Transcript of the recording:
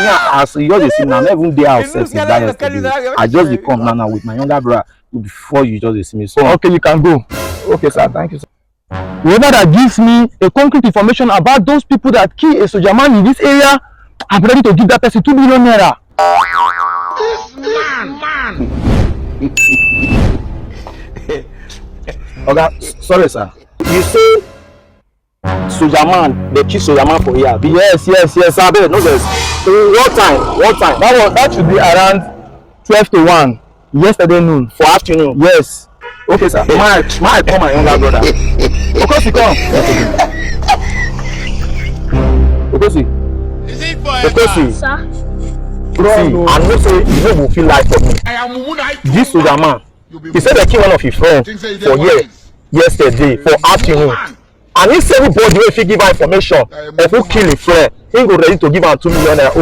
Yeah, as you just see now, not even day out since that yesterday. I just dey come now with my younger brother before you just see me. So Okay, you can go. okay, sir. Thank you, sir. Whoever that gives me a concrete information about those people that kill a soldier man in this area, I'm ready to give that person 2 million naira. Okay, sorry, sir. You say soldier man, they kill soldier man for here. Yes, Sir, no vex. What time? What time? That should be around 12 to 1 yesterday noon. For afternoon. Yes. Okay, sir. My call my younger brother. Okosi, come. Okosi. Okosi. Sir? See, I know say you no go feel like for me. This soldier man, he said they kill one of his friends for here yesterday for afternoon. And he say everybody wey fit give her information of who kill his friend, he go ready to give am 2 million naira.